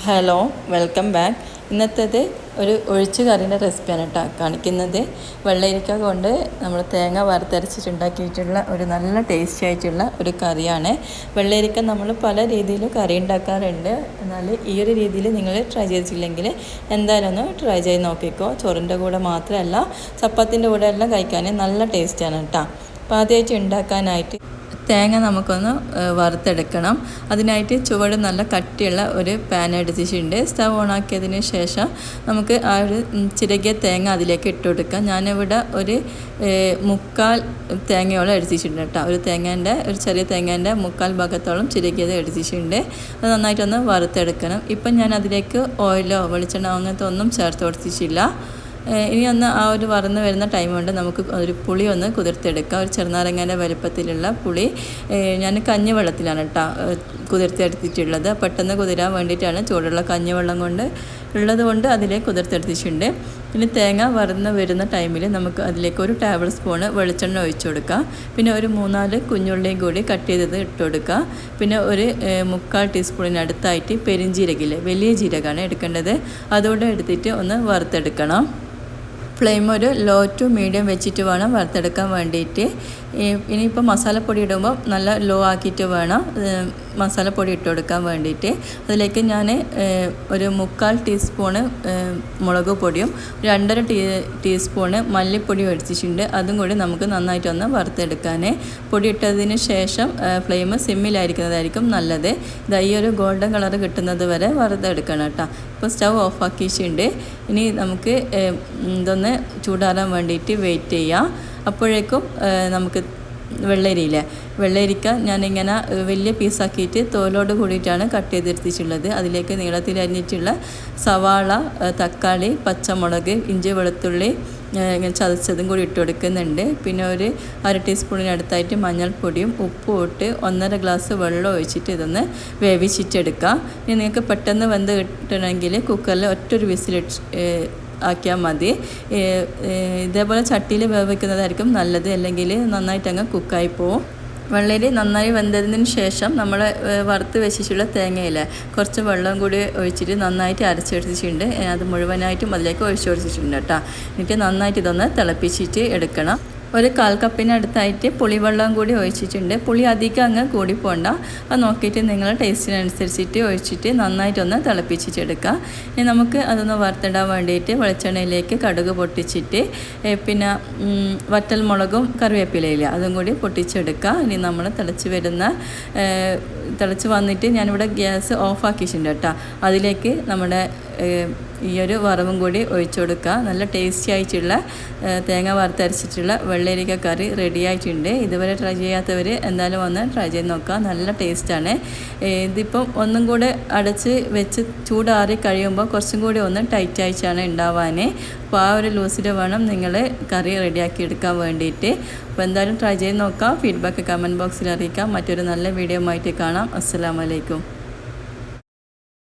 Hello, welcome back. ഇന്നത്തേത് ഒരു ഒഴിച്ചു കറിൻ്റെ റെസിപ്പിയാണ് കേട്ടോ കാണിക്കുന്നത്. വെള്ളരിക്ക കൊണ്ട് നമ്മൾ തേങ്ങ വറുത്തരച്ചിട്ടുണ്ടാക്കിയിട്ടുള്ള ഒരു നല്ല ടേസ്റ്റി ആയിട്ടുള്ള ഒരു കറിയാണ്. വെള്ളരിക്ക നമ്മൾ പല രീതിയിൽ കറി ഉണ്ടാക്കാറുണ്ട്. എന്നാൽ ഈ ഒരു രീതിയിൽ നിങ്ങൾ ട്രൈ ചെയ്തിട്ടില്ലെങ്കിൽ എന്തായാലും ഒന്ന് ട്രൈ ചെയ്ത് നോക്കിക്കോ. ചോറിൻ്റെ കൂടെ മാത്രമല്ല, ചപ്പാത്തിൻ്റെ കൂടെ എല്ലാം കഴിക്കാൻ നല്ല ടേസ്റ്റാണ് കേട്ടോ. അപ്പോൾ ആദ്യമായിട്ട് ഉണ്ടാക്കാനായിട്ട് തേങ്ങ നമുക്കൊന്ന് വറുത്തെടുക്കണം. അതിനായിട്ട് ചുവട് നല്ല കട്ടിയുള്ള ഒരു പാൻ എടുത്തിട്ടുണ്ട്. സ്റ്റവ് ഓണാക്കിയതിന് ശേഷം നമുക്ക് ആ ഒരു ചിരകിയ തേങ്ങ അതിലേക്ക് ഇട്ട് കൊടുക്കാം. ഞാനിവിടെ ഒരു 3/4 തേങ്ങയോളം എടുത്തിട്ടുണ്ട് കേട്ടോ. ഒരു ചെറിയ തേങ്ങേൻ്റെ 3/4 ഭാഗത്തോളം ചിരകിയത് എടുത്തിട്ടുണ്ട്. അത് നന്നായിട്ടൊന്ന് വറുത്തെടുക്കണം. ഇപ്പം ഞാൻ അതിലേക്ക് ഓയിലോ വെളിച്ചെണ്ണ അങ്ങനത്തെ ഒന്നും ചേർത്ത് കൊടുത്തിട്ടില്ല. ഇനി ഒന്ന് ആ ഒരു വറന്ന് വരുന്ന ടൈം കൊണ്ട് നമുക്ക് ഒരു പുളി ഒന്ന് കുതിർത്തെടുക്കാം. ഒരു ചെറുനാരങ്ങേൻ്റെ വലുപ്പത്തിലുള്ള പുളി ഞാൻ കഞ്ഞിവെള്ളത്തിലാണ് കേട്ടോ കുതിർത്തെടുത്തിട്ടുള്ളത്. പെട്ടെന്ന് കുതിരാൻ വേണ്ടിയിട്ടാണ്. ചൂടുള്ള കഞ്ഞിവെള്ളം കൊണ്ട് അതിലേക്ക് കുതിർത്തെടുത്തിട്ടുണ്ട്. പിന്നെ തേങ്ങ വറന്ന് വരുന്ന ടൈമിൽ നമുക്ക് അതിലേക്ക് ഒരു ടേബിൾ സ്പൂണ് വെളിച്ചെണ്ണ ഒഴിച്ചു കൊടുക്കുക. പിന്നെ ഒരു 3-4 കുഞ്ഞുള്ളിയും കൂടി കട്ട് ചെയ്തത് ഇട്ട് കൊടുക്കുക. പിന്നെ ഒരു 3/4 ടീസ്പൂണിനടുത്തായിട്ട് പെരിഞ്ജീരകില്ലേ, വലിയ ജീരകമാണ് എടുക്കേണ്ടത്. അതുകൂടെ എടുത്തിട്ട് ഒന്ന് വറുത്തെടുക്കണം. ഫ്ലെയിം ഒരു ലോ ടു മീഡിയം വെച്ചിട്ട് വേണം വറുത്തെടുക്കാൻ വേണ്ടിയിട്ട്. ഇനിയിപ്പോൾ മസാലപ്പൊടി ഇടുമ്പോൾ നല്ല ലോ ആക്കിയിട്ട് വേണം മസാലപ്പൊടി ഇട്ട് കൊടുക്കാൻ വേണ്ടിയിട്ട്. അതിലേക്ക് ഞാൻ ഒരു 3/4 ടീസ്പൂണ് മുളക് പൊടിയും 2.5 ടീസ്പൂണ് മല്ലിപ്പൊടിയും എടുത്തിട്ടുണ്ട്. അതും കൂടി നമുക്ക് നന്നായിട്ടൊന്ന് വറുത്തെടുക്കാൻ. പൊടി ഇട്ടതിന് ശേഷം ഫ്ലെയിം സിമ്മിലായിരിക്കുന്നതായിരിക്കും നല്ലത്. ഈ ഒരു ഗോൾഡൻ കളർ കിട്ടുന്നത് വരെ വറുത്തെടുക്കണം കേട്ടോ. ഇപ്പോൾ സ്റ്റവ് ഓഫ് ആക്കിയിട്ടുണ്ട്. ഇനി നമുക്ക് ഇതൊന്ന് ചൂടാറാൻ വേണ്ടിയിട്ട് വെയിറ്റ് ചെയ്യാം. അപ്പോഴേക്കും നമുക്ക് വെള്ളരിക്ക ഞാനിങ്ങനെ വലിയ പീസാക്കിയിട്ട് തോലോട് കൂടിയിട്ടാണ് കട്ട് ചെയ്തെടുത്തിട്ടുള്ളത്. അതിലേക്ക് നീളത്തിൽ അരിഞ്ഞിട്ടുള്ള സവാള, തക്കാളി, പച്ചമുളക്, ഇഞ്ചി, വെളുത്തുള്ളി ഇങ്ങനെ ചതച്ചതും കൂടി ഇട്ട് കൊടുക്കുന്നുണ്ട്. പിന്നെ ഒരു 1/2 ടീസ്പൂണിനടുത്തായിട്ട് മഞ്ഞൾപ്പൊടിയും ഉപ്പും ഇട്ട് 1.5 ഗ്ലാസ് വെള്ളം ഒഴിച്ചിട്ട് ഇതൊന്ന് വേവിച്ചിട്ടെടുക്കാം. ഇനി നിങ്ങൾക്ക് പെട്ടെന്ന് വെന്ത് കിട്ടണമെങ്കിൽ കുക്കറിൽ ഒറ്റൊരു വിസിലിട്ട് ആക്കിയാൽ മതി. ഇതേപോലെ ചട്ടിയിൽ വേവിക്കുന്നതായിരിക്കും നല്ലത്, അല്ലെങ്കിൽ നന്നായിട്ട് അങ്ങ് കുക്കായി പോവും. വെള്ളരി നന്നായി വെന്തതിന് ശേഷം നമ്മൾ വറുത്ത് വെച്ചിട്ടുള്ള തേങ്ങയിൽ കുറച്ച് വെള്ളം കൂടി ഒഴിച്ചിട്ട് നന്നായിട്ട് അരച്ചെടുത്തിട്ടുണ്ട്. അത് മുഴുവനായിട്ടും അതിലേക്ക് ഒഴിച്ചു കൊടുത്തിട്ടുണ്ട് കേട്ടോ. എന്നിട്ട് നന്നായിട്ട് ഇതൊന്ന് തിളപ്പിച്ചിട്ട് എടുക്കണം. ഒരു 1/4 കപ്പിനടുത്തായിട്ട് പുളിവെള്ളം കൂടി ഒഴിച്ചിട്ടുണ്ട്. പുളി അധികം അങ്ങ് കൂടി പോകണ്ട. അത് നോക്കിയിട്ട് നിങ്ങൾ ടേസ്റ്റിനനുസരിച്ചിട്ട് ഒഴിച്ചിട്ട് നന്നായിട്ടൊന്ന് തിളപ്പിച്ചിട്ടെടുക്കുക. ഇനി നമുക്ക് അതൊന്ന് വറുത്തിടാൻ വേണ്ടിയിട്ട് വെളിച്ചെണ്ണയിലേക്ക് കടുക് പൊട്ടിച്ചിട്ട് പിന്നെ വറ്റൽ മുളകും കറിവേപ്പിലയില്ല അതും കൂടി പൊട്ടിച്ചെടുക്കുക. ഇനി നമ്മൾ തിളച്ച് വന്നിട്ട് ഞാനിവിടെ ഗ്യാസ് ഓഫാക്കിയിട്ടുണ്ട് കേട്ടോ. അതിലേക്ക് നമ്മുടെ ഈ ഒരു വറവും കൂടി ഒഴിച്ചു കൊടുക്കുക. നല്ല ടേസ്റ്റി ആയിട്ടുള്ള തേങ്ങ വറുത്തരച്ചിട്ടുള്ള വെള്ളരിക്ക കറി റെഡി ആയിട്ടുണ്ട്. ഇതുവരെ ട്രൈ ചെയ്യാത്തവർ എന്തായാലും ഒന്ന് ട്രൈ ചെയ്ത് നോക്കുക. നല്ല ടേസ്റ്റാണ്. ഇതിപ്പം ഒന്നും കൂടെ അടച്ച് വെച്ച് ചൂടാറി കഴിയുമ്പോൾ കുറച്ചും കൂടി ഒന്ന് ടൈറ്റ് ആയിട്ടാണ് ഉണ്ടാവാൻ. അപ്പോൾ ആ ഒരു ലൂസിൽ വേണം നിങ്ങൾ കറി റെഡിയാക്കി എടുക്കാൻ വേണ്ടിയിട്ട്. അപ്പോൾ എന്തായാലും ട്രൈ ചെയ്ത് നോക്കാം. ഫീഡ്ബാക്ക് കമൻറ്റ് ബോക്സിൽ അറിയിക്കാം. മറ്റൊരു നല്ല വീഡിയോ ആയിട്ട് കാണാം. അസ്സലാമു അലൈക്കും.